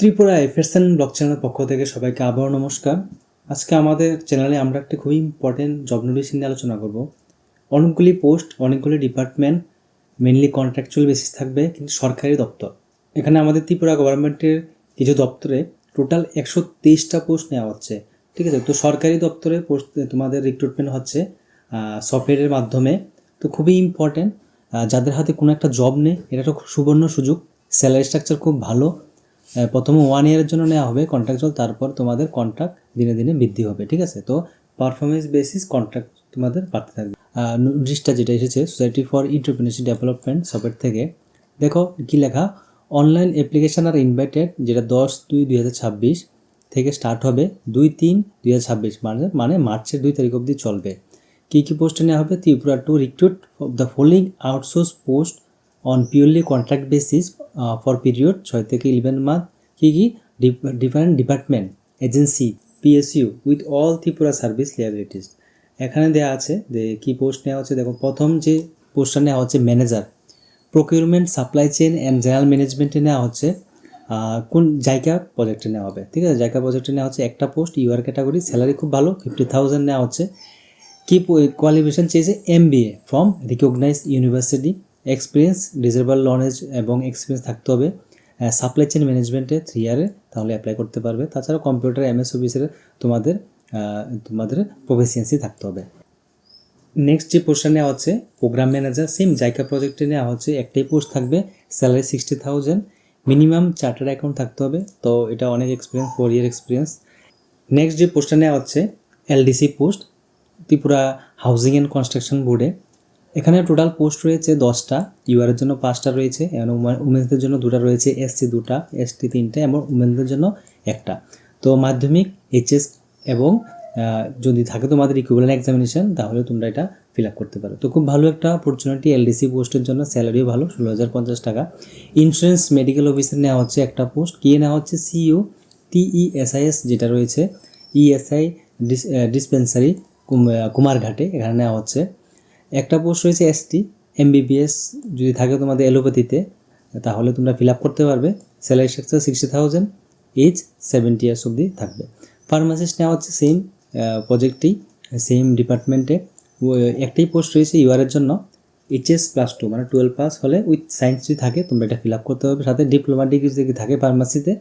Tripura এফএসএন block চ্যানেলের পক্ষ থেকে সবাইকে আবারও নমস্কার। আজকে আমাদের চ্যানেলে আমরা একটা খুবই ইম্পর্টেন্ট জব নোটিফিকেশন নিয়ে আলোচনা করব। অনেকগুলি পোস্ট, অনেকগুলি ডিপার্টমেন্ট, মেনলি কন্ট্রাকচুয়াল বেসিস থাকবে, কিন্তু সরকারি দপ্তর। এখানে আমাদের ত্রিপুরা গভর্নমেন্টের কিছু দপ্তরে টোটাল 123টা পোস্ট নেওয়া হচ্ছে, ঠিক আছে। তো সরকারি দপ্তরে পোস্ট তোমাদের রিক্রুটমেন্ট হচ্ছে সফটওয়্যারের মাধ্যমে। তো খুবই ইম্পর্টেন্ট, যাদের হাতে কোনো একটা জব নেই, এটা তো সুবর্ণ সুযোগ। স্যালারি স্ট্রাকচার খুব ভালো। প্রথমে 1 ইয়ারের জন্য নেওয়া হবে কন্ট্রাকচুয়াল, তারপর তোমাদের কন্ট্রাক্ট দিনে দিনে বৃদ্ধি হবে, ঠিক আছে। তো পারফরমেন্স বেসিস কন্ট্রাক্ট তোমাদের বাড়তে থাকবে। নোটিশটা যেটা এসেছে society for entrepreneurship development software থেকে, দেখো কি লেখা, অনলাইন অ্যাপ্লিকেশন আর ইনভাইটেড, যেটা 10/2/2026 থেকে স্টার্ট হবে 2/3/2026, মানে মার্চের 2 তারিখ অবধি চলবে। কী কী পোস্টে নেওয়া হবে? Tripura to recruit the following outsource post on purely contract basis for period 6 থেকে 11 মান্থ। কী different department, agency, PSU with all Tripura service liabilities. এখানে দেওয়া আছে যে কী পোস্ট নেওয়া হচ্ছে। দেখো, প্রথম যে পোস্টটা নেওয়া হচ্ছে manager procurement, supply chain and general ম্যানেজমেন্টে নেওয়া হচ্ছে। কোন জায়গা প্রজেক্টে নেওয়া হবে, ঠিক আছে। জায়গা প্রজেক্টে নেওয়া হচ্ছে একটা পোস্ট, ইউআর ক্যাটাগরি, স্যালারি খুব ভালো, 50,000 নেওয়া হচ্ছে। কি কোয়ালিফিকেশন চেয়েছে? MBA from recognise university, experience, desirable knowledge এবং এক্সপিরিয়েন্স থাকতে হবে। সাপ্লাই চেইন ম্যানেজমেন্টে 3 ইয়ারে, তাহলে অ্যাপ্লাই করতে পারবে। তাছাড়া কম্পিউটার MS অফিসের তোমাদের প্রফিসিয়েন্সি থাকতে হবে। নেক্সট যে পোস্টটা নেওয়া হচ্ছে প্রোগ্রাম ম্যানেজার, সেম জায়গা প্রজেক্টে নেওয়া হচ্ছে, একটাই পোস্ট থাকবে, স্যালারি 60,000, মিনিমাম চার্টার্ড অ্যাকাউন্ট থাকতে হবে। তো এটা অনেক এক্সপিরিয়েন্স, 4 ইয়ার এক্সপিরিয়েন্স। নেক্সট যে পোস্টটা নেওয়া হচ্ছে LDC post, Tripura housing and construction বোর্ডে। এখানে টোটাল পোস্ট রয়েছে 10টা, ইউআরের জন্য 5টা রয়েছে, এবং উমেন্সদের জন্য 2টা রয়েছে, SC 2টা, ST 3টা এবং উমেন্সদের জন্য 1টা। তো মাধ্যমিক, HS এবং যদি থাকে তোমাদের ইকুইভ্যালেন্ট এক্সামিনেশন, তাহলে তোমরা এটা ফিল আপ করতে পারো। তো খুব ভালো একটা অপরচুনিটি LDC পোস্টের জন্য, স্যালারিও ভালো, 16,050 টাকা। ইন্স্যুরেন্স মেডিকেল অফিসার নেওয়া হচ্ছে একটা পোস্ট, কি নেওয়া হচ্ছে? CU TESIS যেটা রয়েছে, ESI ডিসপেন্সারি কুমারঘাটে, এখানে নেওয়া হচ্ছে। একটা পোস্ট রয়েছে ST MBBS, যদি থাকে তোমাদের এলোপ্যাথিতে, তাহলে তোমরা ফিল আপ করতে পারবে। স্যালারি স্ট্রাকচার 60,000, এজ 70 ইয়ার্স অবধি থাকবে। ফার্মাসিস্ট নেওয়া হচ্ছে সেম প্রজেক্টটি, সেম ডিপার্টমেন্টে। একটাই পোস্ট রয়েছে ইউআরের জন্য, HS+2 মানে 12 পাস হলে উইথ সায়েন্স যদি থাকে তোমরা এটা ফিল আপ করতে হবে। সাথে ডিপ্লোমা ডিগ্রি যদি থাকে ফার্মাসিতে,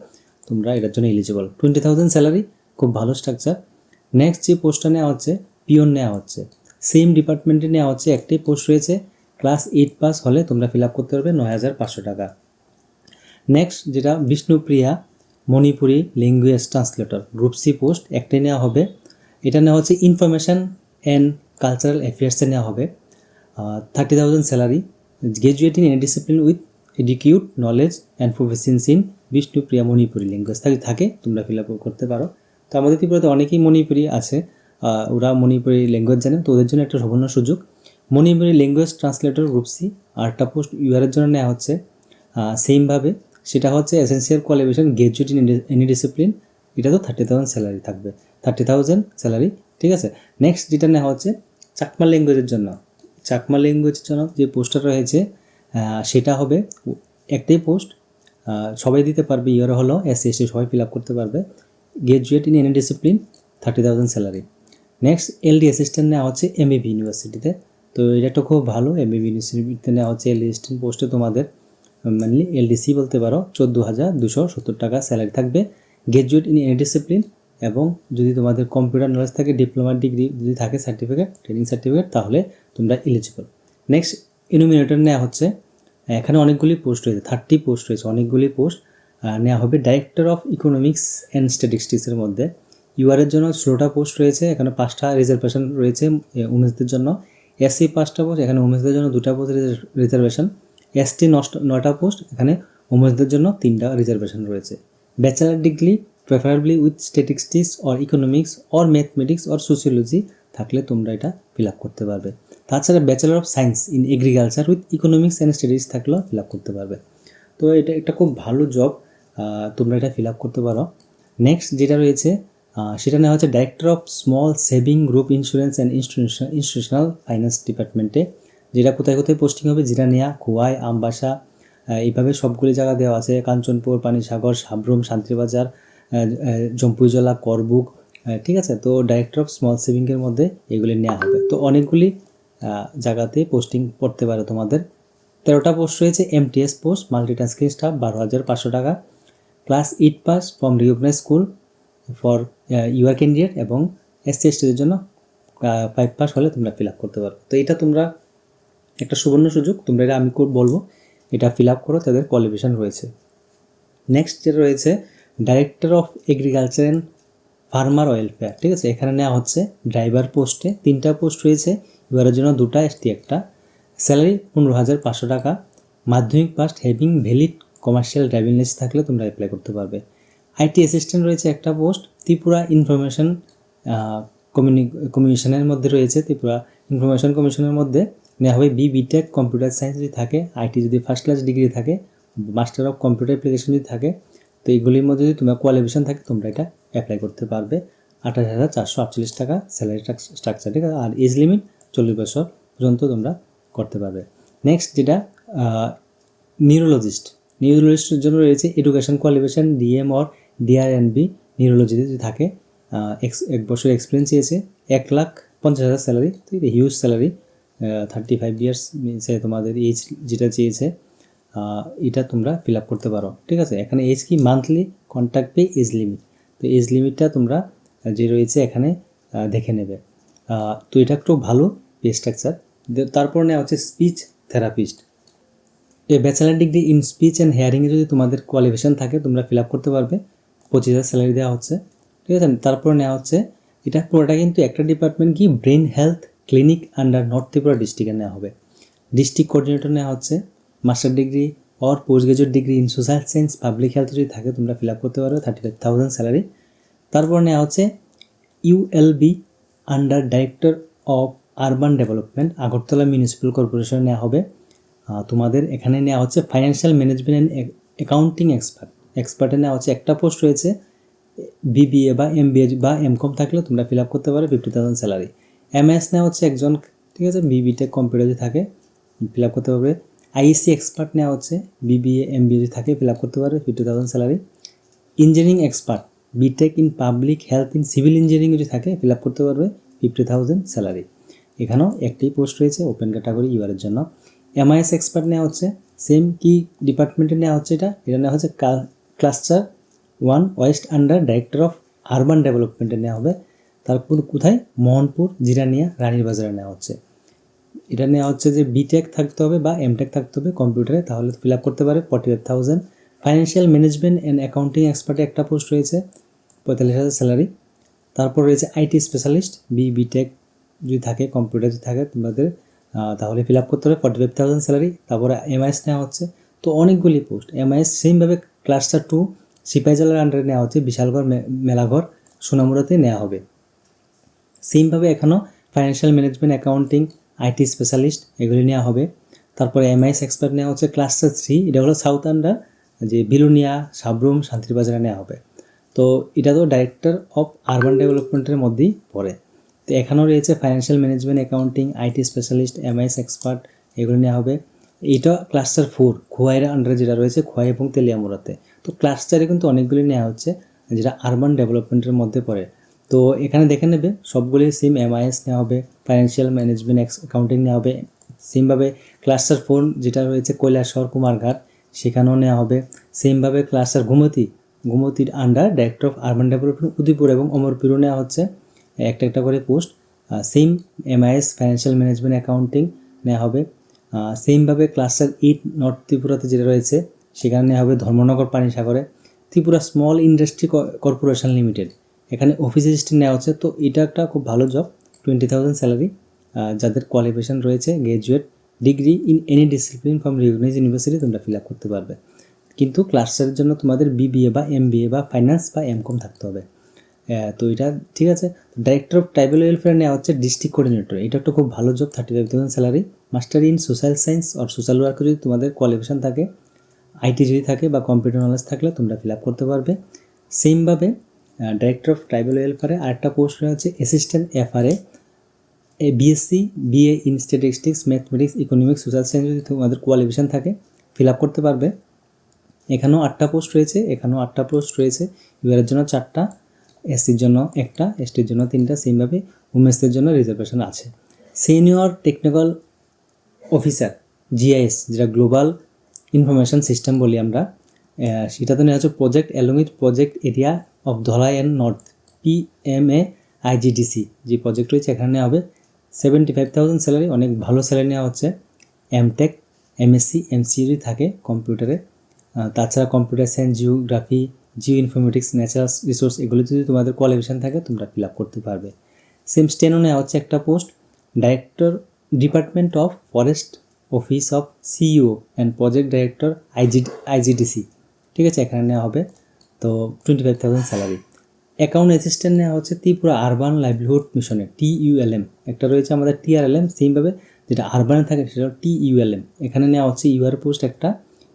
তোমরা এটার জন্য এলিজিবল। 20,000 স্যালারি, খুব ভালো স্ট্রাকচার। নেক্সট যে পোস্টটা নেওয়া হচ্ছে পিওন নেওয়া হচ্ছে, সেম ডিপার্টমেন্টে নেওয়া হচ্ছে, একটাই পোস্ট রয়েছে, ক্লাস 8 পাস হলে তোমরা ফিল আপ করতে পারবে, 9,500 টাকা। নেক্সট যেটা Bishnupriya Manipuri language translator, group C post, একটাই নেওয়া হবে। এটা নেওয়া হচ্ছে ইনফরমেশন অ্যান্ড কালচারাল অ্যাফেয়ার্সে নেওয়া হবে। 30,000 salary, graduate in any discipline with adequate knowledge and proficiency in Bishnupriya Manipuri language থাকে তোমরা ফিল আপ করতে পারো। তো আমাদের ত্রিপুরাতে অনেকেই মণিপুরি আছে, ওরা মণিপুরি ল্যাঙ্গুয়েজ জানে, তো ওদের জন্য একটা সুবর্ণ সুযোগ। Manipuri language translator group C, আরেকটা পোস্ট ইউআরের জন্য নেওয়া হচ্ছে সেমভাবে, সেটা হচ্ছে essential qualification graduate in any discipline. এটা তো 30,000 স্যালারি থাকবে, 30,000 স্যালারি, ঠিক আছে। নেক্সট যেটা নেওয়া হচ্ছে চাকমা ল্যাঙ্গুয়েজের জন্য, চাকমা ল্যাঙ্গুয়েজের জন্য যে পোস্টটা রয়েছে সেটা হবে একটাই পোস্ট, সবাই দিতে পারবে, ইয়ার হলো SC ST সবাই ফিল আপ করতে পারবে। Graduate in any discipline, 30,000 salary. Next LD assistant নেওয়া হচ্ছে MAB ইউনিভার্সিটিতে। তো এটা একটা খুব ভালো, MAB ইউনিভার্সিটিতে নেওয়া হচ্ছে LD অ্যাসিস্ট্যান্ট পোস্টে, তোমাদের মেনলি LDC বলতে পারো। 14,270 টাকা স্যালারি থাকবে। গ্রাজুয়েট ইন এনি ডিসিপ্লিন, এবং যদি তোমাদের কম্পিউটার নলেজ থাকে, ডিপ্লোমা ডিগ্রি যদি থাকে, সার্টিফিকেট, ট্রেনিং সার্টিফিকেট, তাহলে তোমরা এলিজিবল। নেক্সট ইনুমিনেটর নেওয়া হচ্ছে, এখানে অনেকগুলি পোস্ট রয়েছে, 30 পোস্ট রয়েছে, অনেকগুলি পোস্ট নেওয়া হবে। ডাইরেক্টর অফ ইকোনমিক্স অ্যান্ড স্ট্যাটিস্টিক্সের মধ্যে ইউআরের জন্য 16টা পোস্ট রয়েছে, এখানে 5টা রিজার্ভেশন রয়েছে উমেন্সদের জন্য। SC 5টা পোস্ট, এখানে উমেন্সদের জন্য 2টা পোস্ট রিজার্ভেশন। ST 9টা পোস্ট, এখানে উমেন্সদের জন্য 3টা রিজার্ভেশন রয়েছে। Bachelor degree preferably with statistics or economics or mathematics or sociology থাকলে তোমরা এটা ফিল আপ করতে পারবে। তাছাড়া bachelor of science in agriculture with economics and studies থাকলেও ফিল আপ করতে পারবে। তো এটা একটা খুব ভালো জব, তোমরা এটা ফিল আপ করতে পারো। নেক্সট যেটা রয়েছে সেটা নেওয়া হচ্ছে director of small saving group insurance and institutional finance ডিপার্টমেন্টে, যেটা কোথায় কোথায় পোস্টিং হবে? জিরানিয়া, খোয়াই, আমবাসা, এইভাবে সবগুলি জায়গা দেওয়া আছে, কাঞ্চনপুর, পানিসাগর, সাব্রুম, শান্তিবাজার, জম্পুইজলা, করবুক, ঠিক আছে। তো ডাইরেক্টর অফ স্মল সেভিংয়ের মধ্যে এগুলি নেওয়া হবে। তো অনেকগুলি জায়গাতে পোস্টিং পড়তে পারে তোমাদের। 13টা পোস্ট রয়েছে। MTS পোস্ট, মাল্টিটাস্কিং স্টাফ, 12,500 টাকা। Class 8 pass from recognised school for UR candidate, এবং SC STদের জন্য 5 পাস হলে তোমরা ফিল আপ করতে পারো। তো এটা তোমরা একটা সুবর্ণ সুযোগ, তোমরা এটা আমি বলবো এটা ফিল আপ করো, তাদের কোয়ালিফিকেশন রয়েছে। নেক্সট যেটা রয়েছে director of agriculture and farmer welfare, ঠিক আছে। এখানে নেওয়া হচ্ছে ড্রাইভার পোস্টে 3টা পোস্ট রয়েছে, ইউআরের জন্য 2টা, ST একটা। স্যালারি 15,500 টাকা। মাধ্যমিক pass having valid commercial driving licence থাকলে তোমরা অ্যাপ্লাই করতে পারবে। IT অ্যাসিস্ট্যান্ট রয়েছে একটা পোস্ট, ত্রিপুরা ইনফরমেশন কমিশনের মধ্যে রয়েছে, ত্রিপুরা ইনফরমেশন কমিশনের মধ্যে নেওয়া হবে। BTech কম্পিউটার সায়েন্স যদি থাকে, IT যদি ফার্স্ট ক্লাস ডিগ্রি থাকে, মাস্টার অফ কম্পিউটার অ্যাপ্লিকেশন যদি থাকে, তো এইগুলির মধ্যে যদি তোমার কোয়ালিফিকেশন থাকে তোমরা এটা অ্যাপ্লাই করতে পারবে। 28,448 টাকা স্যালারি স্ট্রাকচার, ঠিক আছে। আর এজ লিমিট 40 বছর পর্যন্ত তোমরা করতে পারবে। নেক্সট যেটা নিউরোলজিস্টের জন্য রয়েছে education qualification DM or DRNB নিউরোলজিতে যদি থাকে, 1 বছর এক্সপিরিয়েন্স চেয়েছে, 1,50,000 স্যালারি। তো এটা হিউজ স্যালারি, 35 ইয়ার্স তোমাদের এজ যেটা চেয়েছে, এটা তোমরা ফিল আপ করতে পারো, ঠিক আছে। এখানে এজ কি monthly contract pay age limit, তো এজ লিমিটটা তোমরা যে রয়েছে এখানে দেখে নেবে। তো এটা একটু ভালো পে স্ট্রাকচার। তারপর নেওয়া হচ্ছে speech therapist. Bachelor degree in speech and হেয়ারিংয়ে যদি তোমাদের কোয়ালিফিকেশন থাকে তোমরা ফিল আপ করতে পারবে, 25,000 স্যালারি দেওয়া হচ্ছে, ঠিক আছে। তারপর নেওয়া হচ্ছে, এটা পুরোটা কিন্তু একটা ডিপার্টমেন্ট কি brain health clinic under north Tripura ডিস্ট্রিক্টে নেওয়া হবে। ডিস্ট্রিক্ট কোঅর্ডিনেটর নেওয়া হচ্ছে। Master degree or post graduate degree in social science public health যদি থাকে তোমরা ফিল আপ করতে পারবে, 35,000 স্যালারি। তারপর নেওয়া হচ্ছে ULB under director of urban development, Agartala municipal corporation নেওয়া হবে। তোমাদের এখানে নেওয়া হচ্ছে ফাইন্যান্সিয়াল ম্যানেজমেন্ট অ্যান্ড অ্যাকাউন্টিং এক্সপার্টে নেওয়া হচ্ছে একটা পোস্ট রয়েছে। BBA বা MBA বা MCOM থাকলে তোমরা ফিল আপ করতে পারবে, 50,000 স্যালারি। MS নেওয়া হচ্ছে একজন, ঠিক আছে। BTech কম্পিউটার যদি থাকে ফিল আপ করতে পারবে। IEC এক্সপার্ট নেওয়া হচ্ছে, BBA MBA যদি থাকে ফিল আপ করতে পারবে, 50,000 salary. Engineering expert BTech in public health in civil engineering যদি থাকে ফিল আপ করতে পারবে, 50,000 স্যালারি। এখানেও একটি পোস্ট রয়েছে ওপেন ক্যাটাগরি ইউআরের জন্য। MIS এক্সপার্ট নেওয়া হচ্ছে, সেম কি ডিপার্টমেন্টে নেওয়া হচ্ছে, এটা নেওয়া হচ্ছে cluster 1 west under director of urban ডেভেলপমেন্টে নেওয়া হবে। তারপর কোথায়, মোহনপুর, জিরানিয়া, রানীর বাজারে নেওয়া হচ্ছে। এটা নেওয়া হচ্ছে যে BTech থাকতে হবে বা MTech থাকতে হবে কম্পিউটারে, তাহলে ফিল আপ করতে পারে, 45,000। ফাইন্যান্সিয়াল ম্যানেজমেন্ট অ্যান্ড অ্যাকাউন্টিং এক্সপার্টে একটা পোস্ট রয়েছে, 45,000 স্যালারি। তারপর রয়েছে IT স্পেশালিস্ট BTech যদি থাকে, কম্পিউটার যদি থাকে তোমাদের, তাহলে ফিল আপ করতে হবে, 45,000 স্যালারি। তারপরে MIS নেওয়া হচ্ছে। তো অনেকগুলি পোস্ট। MIS সেমভাবে ক্লাস্টার 2 সিপাহীজলার আন্ডারে নেওয়া হচ্ছে, বিশালগড় মেলাঘর সোনামুড়াতে নেওয়া হবে। সেমভাবে এখানেও financial management accounting IT specialist এগুলি নেওয়া হবে। তারপরে MIS এক্সপার্ট নেওয়া হচ্ছে ক্লাস্টার 3, এটা হলো সাউথ আন্ডার, যে বিলুনিয়া, সাব্রুম, শান্তিবাজারে নেওয়া হবে। তো এটা তো ডাইরেক্টর অফ আরবান ডেভেলপমেন্টের মধ্যেই পড়ে। তো এখানেও রয়েছে financial management accounting IT specialist MIS expert এগুলো নেওয়া হবে। এটা ক্লাস্টার 4 খোয়াইয়ের আন্ডারে যেটা রয়েছে, খোয়াই এবং তেলিয়ামুড়াতে। তো ক্লাস্টারে কিন্তু অনেকগুলি নেওয়া হচ্ছে যেটা আরবান ডেভেলপমেন্টের মধ্যে পড়ে। তো এখানে দেখে নেবে সবগুলি সিম MIS নেওয়া হবে, ফাইন্যান্সিয়াল ম্যানেজমেন্ট অ্যাকাউন্টিং নেওয়া হবে। সেমভাবে ক্লাস্টার 4 যেটা রয়েছে কৈলাসহর কুমারঘাট, সেখানেও নেওয়া হবে। সেমভাবে ক্লাস্টার ঘুমতির under director of urban development Udaipur এবং অমরপুরও নেওয়া হচ্ছে, একটা একটা করে post. Same MIS financial management accounting নেওয়া হবে। সেমভাবে ক্লাস্টার 8 নর্থ ত্রিপুরাতে যেটা রয়েছে সেখানে নেওয়া হবে ধর্মনগর পানিসাগরে। Tripura small industry corporation limited, এখানে অফিস অ্যাসিস্ট্যান্ট নেওয়া হচ্ছে। তো এটা একটা খুব ভালো জব, 20,000 স্যালারি। যাদের কোয়ালিফিকেশন রয়েছে graduate degree in any discipline from recognised university তোমরা ফিল আপ করতে পারবে। কিন্তু ক্লাস্টারের জন্য তোমাদের BBA বা MBA বা ফাইন্যান্স বা MCOM থাকতে হবে। তো এটা ঠিক আছে। ডাইরেক্টর অফ ট্রাইবাল ওয়েলফেয়ার নেওয়া হচ্ছে ডিস্ট্রিক্ট কোঅর্ডিনেটর, এটা একটা খুব ভালো job, 35,000 salary. Master in social science আর সোশ্যাল ওয়ার্কে যদি তোমাদের কোয়ালিফিকেশন থাকে, IT যদি থাকে বা কম্পিউটার নলেজ থাকলে তোমরা ফিল আপ করতে পারবে। সেমভাবে ডাইরেক্টর অফ ট্রাইবাল ওয়েলফেয়ারে আরেকটা পোস্ট রয়েছে assistant FRA, BSc BA in statistics, mathematics, economics, social science যদি তোমাদের কোয়ালিফিকেশন থাকে ফিল আপ করতে পারবে। এখানেও 8টা পোস্ট রয়েছে, এখানেও 8টা পোস্ট রয়েছে। ইউআরের জন্য 4টা, এসসির জন্য 1টা, এসটির জন্য 3টা, সেমভাবে উমেন্সদের জন্য রিজার্ভেশন আছে। সিনিয়র টেকনিক্যাল অফিসার জিআইএস, যেটা গ্লোবাল ইনফরমেশন সিস্টেম বলি আমরা, সেটাতে নেওয়া হচ্ছে project along with project area of Dhalai and north, PMA IGDC যে প্রজেক্ট রয়েছে এখানে নেওয়া হবে। 75,000 স্যালারি, অনেক ভালো স্যালারি নেওয়া হচ্ছে। এমটেক, MSc, MCU থাকে কম্পিউটারে। তাছাড়া computer science, geography, Jio informatics, natural resource, এগুলো যদি তোমাদের কোয়ালিফিকেশান থাকে তোমরা ফিল আপ করতে পারবে। সেম স্টেনও নেওয়া হচ্ছে একটা post, director department of forest, office of CEO and project director IGDC, ঠিক আছে, এখানে নেওয়া হবে। তো 25,000 স্যালারি। অ্যাকাউন্ট অ্যাসিস্ট্যান্ট নেওয়া হচ্ছে ত্রিপুরা আরবান লাইভলিহুড মিশনে, TULM। একটা রয়েছে আমাদের TRLM, সেমভাবে যেটা আরবানে থাকে সেটা TULM। এখানে নেওয়া হচ্ছে ইউআর পোস্ট একটা,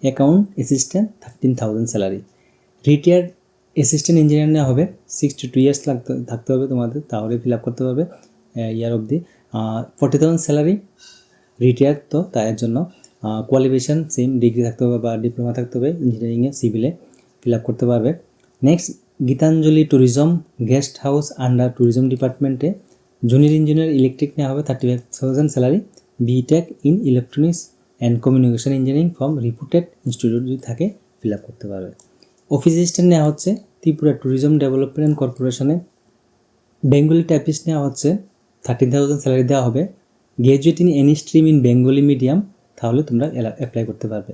account assistant, 13,000 salary. Retired assistant engineer নেওয়া হবে, 6 to 2 years থাকতে হবে তোমাদের, তাহলে ফিল আপ করতে পারবে ইয়ার অবধি। 40,000 স্যালারি, রিটায়ার্ড তো তার জন্য। কোয়ালিফিকেশান সেম, ডিগ্রি থাকতে হবে বা ডিপ্লোমা থাকতে হবে ইঞ্জিনিয়ারিংয়ে, সিভিলে ফিল আপ করতে পারবে। Next, Gitanjali tourism guest house under tourism ডিপার্টমেন্টে জুনিয়র ইঞ্জিনিয়ার ইলেকট্রিক নেওয়া হবে, 35,000 salary. BTech in electronics and communication engineering from reputed institute যদি থাকে ফিল আপ করতে পারবে। অফিস অ্যাসিস্ট্যান্ট নেওয়া হচ্ছে ত্রিপুরা ট্যুরিজম ডেভেলপমেন্ট কর্পোরেশনে। বেঙ্গলি টাইপিস্ট নেওয়া হচ্ছে, 13,000 স্যালারি দেওয়া হবে। Graduate in any stream in Bengali medium, তাহলে তোমরা অ্যাপ্লাই করতে পারবে।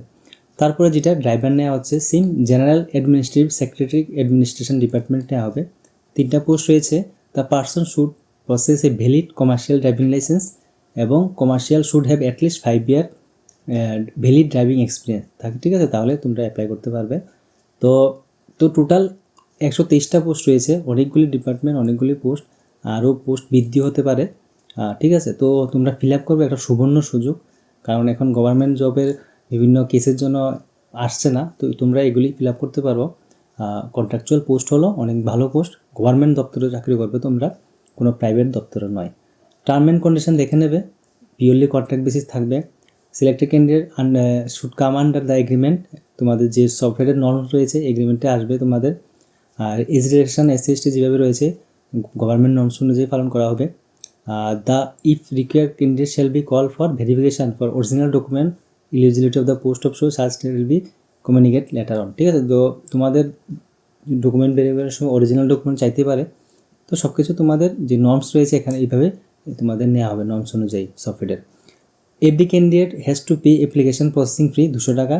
তারপরে যেটা ড্রাইভার নেওয়া হচ্ছে, সিম general administrative secretary administration department নেওয়া হবে। 3টা পোস্ট রয়েছে। The person should process a valid commercial driving licence এবং commercial should have at least 5 year valid driving experience থাকে, ঠিক আছে, তাহলে তোমরা অ্যাপ্লাই করতে পারবে। তো টোটাল 123টা পোস্ট রয়েছে, অনেকগুলি ডিপার্টমেন্ট, অনেকগুলি পোস্ট, আরও পোস্ট বৃদ্ধি হতে পারে, ঠিক আছে। তো তোমরা ফিল আপ করবে, একটা সুবর্ণ সুযোগ, কারণ এখন গভর্নমেন্ট জবের বিভিন্ন কেসের জন্য আসছে না, তো তোমরা এগুলি ফিল আপ করতে পারো। কন্ট্রাকচুয়াল পোস্ট হলো, অনেক ভালো পোস্ট, গভর্নমেন্ট দপ্তরে চাকরি করবে তোমরা, কোনো প্রাইভেট দপ্তরে নয়। টার্ম অ্যান্ড কন্ডিশন দেখে নেবে, পিওরলি কন্ট্রাক্ট বেসিস থাকবে। Selected candidate should come under the agreement, তোমাদের যে সফটওয়্যারের নর্মস রয়েছে এগ্রিমেন্টে আসবে তোমাদের। আর এজ রিলেকশন SC ST যেভাবে রয়েছে গভর্নমেন্ট নর্মস অনুযায়ী পালন করা হবে। The if required candidate shall be call for verification for original document eligibility of the post of show search will be communicate letter on, ঠিক আছে। তো তোমাদের ডকুমেন্ট ভেরিফিকেশনের সময় অরিজিনাল ডকুমেন্ট চাইতে পারে, তো সব কিছু তোমাদের যে নর্মস রয়েছে এখানে এইভাবে তোমাদের নেওয়া হবে নর্মস অনুযায়ী software. Every candidate has to pay application processing fee 200 টাকা।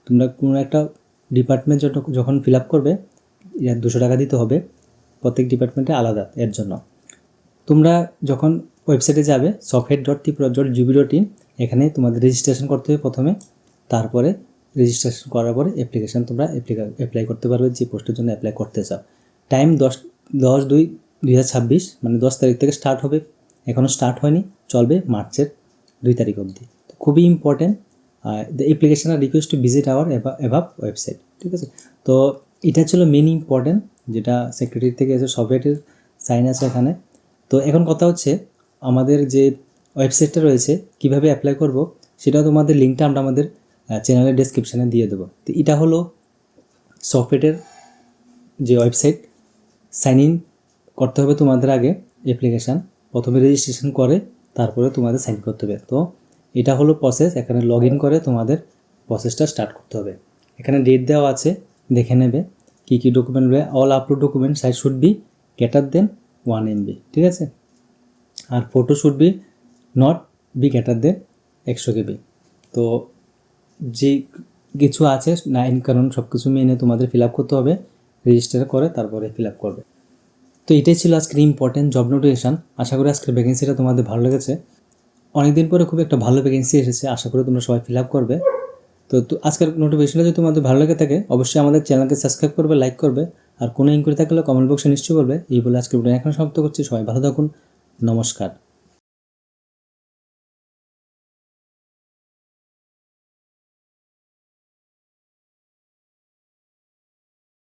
তোমরা কোনো একটা ডিপার্টমেন্ট যখন ফিল আপ করবে 200 টাকা দিতে হবে, প্রত্যেক ডিপার্টমেন্টে আলাদা এর জন্য। তোমরা যখন ওয়েবসাইটে যাবে software.tripura.gov.in, এখানে তোমাদের রেজিস্ট্রেশন করতে হবে প্রথমে, তারপরে রেজিস্ট্রেশন করার পরে অ্যাপ্লিকেশান তোমরা অ্যাপ্লাই করতে পারবে যে পোস্টের জন্য অ্যাপ্লাই করতে চাও। টাইম 10/2/2026, মানে 10 তারিখ থেকে স্টার্ট হবে, এখনও স্টার্ট হয়নি, চলবে মার্চের 2 তারিখ অবধি। তো খুবই important, the application are request to visit our above website, ঠিক আছে। তো এটা ছিল মেন ইম্পর্টেন্ট, যেটা সেক্রেটারি থেকে এসে সফটওয়্যারের সাইন আছে এখানে। তো এখন কথা হচ্ছে আমাদের যে ওয়েবসাইটটা রয়েছে কীভাবে অ্যাপ্লাই করব, সেটা তোমাদের লিঙ্কটা আমরা আমাদের চ্যানেলের ডেসক্রিপশানে দিয়ে দেবো। তো এটা হলো সফটওয়্যারের যে ওয়েবসাইট, সাইন ইন করতে হবে তোমাদের আগে অ্যাপ্লিকেশান, প্রথমে রেজিস্ট্রেশন করে তারপরে তোমাদের সাইন করতে হবে। তো এটা হলো প্রসেস, এখানে লগ ইন করে তোমাদের প্রসেসটা স্টার্ট করতে হবে। এখানে ডেট দেওয়া আছে, দেখে নেবে কী কী ডকুমেন্ট রয়েছে। All upload document size should be greater than 1 MB, ঠিক আছে। আর photo should be not be greater than 100 KB। তো যে কিছু আছে নাইন কারণ সব কিছু মেনে তোমাদের ফিল আপ করতে হবে, রেজিস্টার করে তারপরে ফিল আপ করবে। তো এটাই ছিল আজকের ইম্পর্টেন্ট জব নোটিফিকেশান। আশা করি আজকের ভ্যাকেন্সিটা তোমাদের ভালো লেগেছে। অনেকদিন পরে খুব একটা ভালো ভ্যাকেন্সি এসেছে, আশা করি তোমরা সবাই ফিল আপ করবে। তো আজকের নোটিফিকেশনটা যদি তোমাদের ভালো লেগে থাকে অবশ্যই আমাদের চ্যানেলকে সাবস্ক্রাইব করবে, লাইক করবে, আর কোনো ইনকোয়ারি থাকলে কমেন্ট বক্সে নিশ্চয়ই করবে। এই বলে আজকের ভিডিও এখানে সমাপ্ত করছি। সবাই ভালো থাকুন, নমস্কার।